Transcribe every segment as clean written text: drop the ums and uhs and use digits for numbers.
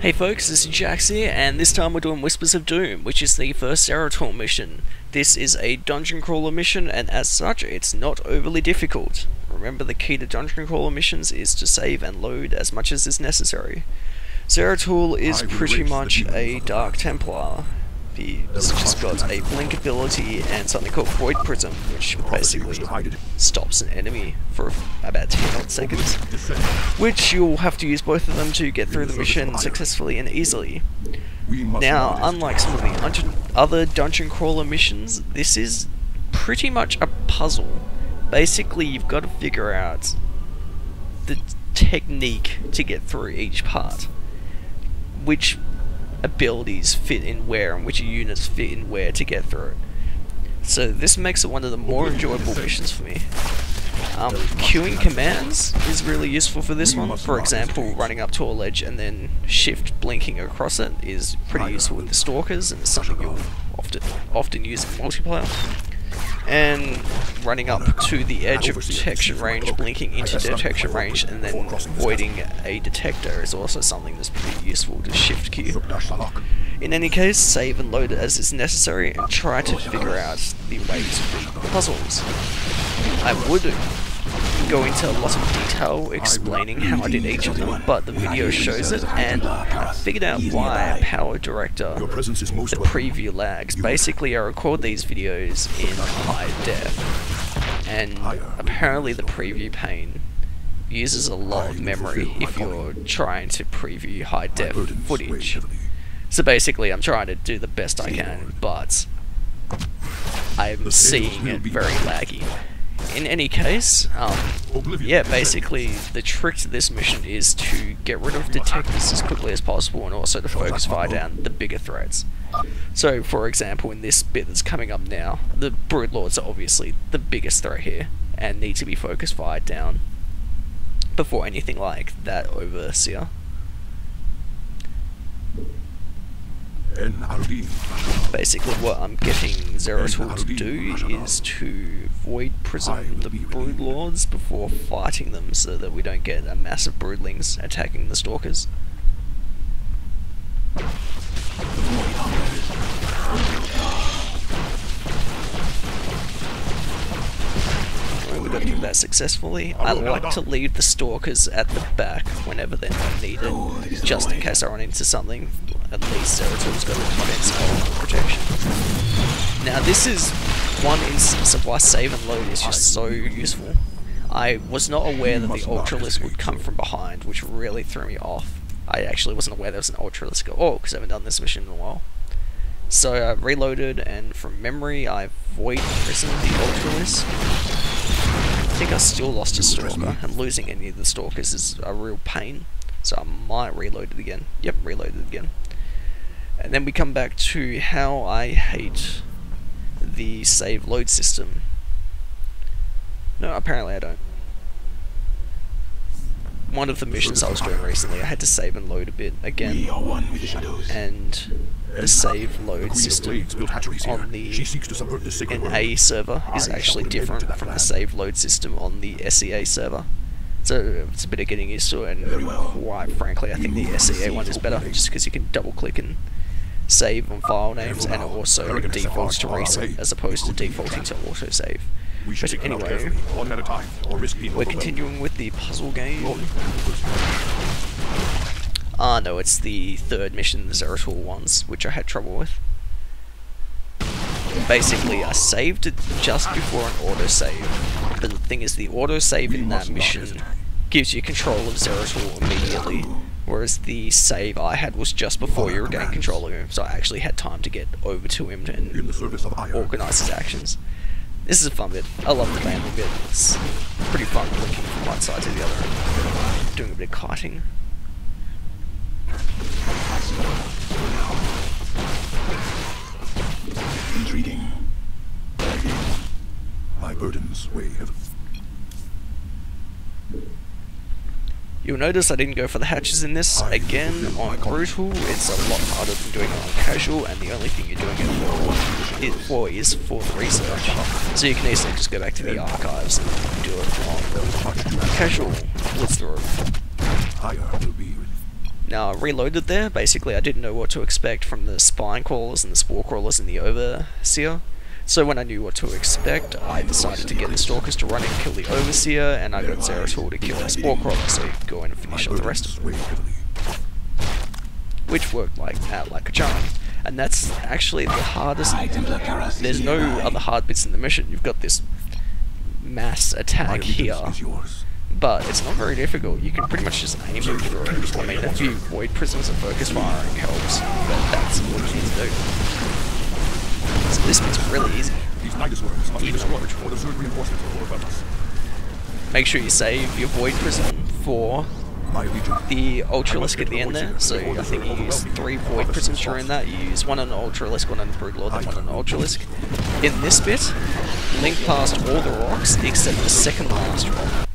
Hey folks, this is Jax here, and this time we're doing Whispers of Doom, which is the first Zeratul mission. This is a dungeon crawler mission, and as such, it's not overly difficult. Remember, the key to dungeon crawler missions is to save and load as much as is necessary. Zeratul is pretty much a Dark Templar. He's just got a blink ability and something called Void Prism, which basically stops an enemy for about 10 odd seconds, which you'll have to use both of them to get through the mission successfully and easily. Now, unlike some of the other dungeon crawler missions, this is pretty much a puzzle. Basically, you've got to figure out the technique to get through each part, which abilities fit in where and which units fit in where to get through it. So this makes it one of the more enjoyable missions for me. Queuing commands is really useful for this one. For example, running up to a ledge and then shift blinking across it is pretty useful with the stalkers, and it's something you'll often use in multiplayer. And running up to the edge of detection range, blinking into detection range, and then avoiding a detector is also something that's pretty useful to shift queue. In any case, save and load it as is necessary, and try to figure out the way to beat the puzzles. I would go into a lot of detail explaining how I did each of them, but the video shows it, and I figured out why Power Director, the preview lags. Basically, I record these videos in high def, and apparently the preview pane uses a lot of memory if you're trying to preview high def footage. So basically, I'm trying to do the best I can, but I'm seeing it very laggy. In any case, yeah, basically the trick to this mission is to get rid of detectors as quickly as possible, and also to focus fire down the bigger threats. So, for example, in this bit that's coming up now, the Broodlords are obviously the biggest threat here, and need to be focused fired down before anything like that Overseer. Basically, what I'm getting Zeratul to do is to Void Prism the Broodlords before fighting them, so that we don't get a mass of Broodlings attacking the Stalkers. We got through that successfully. I like to leave the Stalkers at the back whenever they're not needed, just in case I run into something. At least Zeratul's got a defense protection. Now this is one instance of why save and load is just so useful. I was not aware that the Ultralisk would come from behind, which really threw me off. I actually wasn't aware there was an Ultralisk at all, because I haven't done this mission in a while. So I reloaded, and from memory I Void Prismed the Ultralisk. I think I still lost a Stalker, and losing any of the Stalkers is a real pain. So I might reload it again. Yep, reload it again. And then we come back to how I hate the save load system. No, apparently I don't. One of the missions I was doing recently, I had to save and load a bit again, and the save load system on the NA server is actually different from the save load system on the SEA server. So it's a bit of getting used to it, and quite frankly I think the SEA one is better, just because you can double click and save on file names, and it also defaults to recent as opposed to defaulting to autosave. But anyway, we're continuing with the puzzle game. No, it's the third mission, the Zeratul ones, which I had trouble with. Basically, I saved it just before an autosave, but the thing is, the autosave in that mission gives you control of Zeratul immediately, whereas the save I had was just before you regain control of him, so I actually had time to get over to him and organise his actions. This is a fun bit. I love the landing bit. It's pretty fun blinking from one side to the other, doing a bit of kiting. Intriguing. My burdens weigh heavy. You'll notice I didn't go for the hatches in this. Again, on Brutal, it's a lot harder than doing it on Casual, and the only thing you're doing it for is for the research. So you can easily just go back to the archives and do it on Casual. Let's through. Now, I reloaded there. Basically, I didn't know what to expect from the spine crawlers and the spore crawlers and the overseer. So when I knew what to expect, I decided to get the stalkers to run in and kill the overseer, and I got Zeratul to kill the spore crawler, so you could go in and finish off the rest of them. Which worked like a charm. And that's actually the hardest. There's no other hard bits in the mission. You've got this mass attack here, but it's not very difficult. You can pretty much just aim them through it. I mean, a few void prisms and focus firing helps, but that's what you need to do. So this bit's really easy. Make sure you save your void prism for the Ultralisk at the end there, so I think you use 3 Void Prisms during that. You use 1 on the Ultralisk, 1 on the Broodlord, then 1 on the Ultralisk. In this bit, link past all the rocks except the second last rock.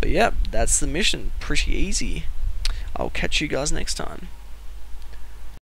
But yeah, that's the mission. Pretty easy. I'll catch you guys next time.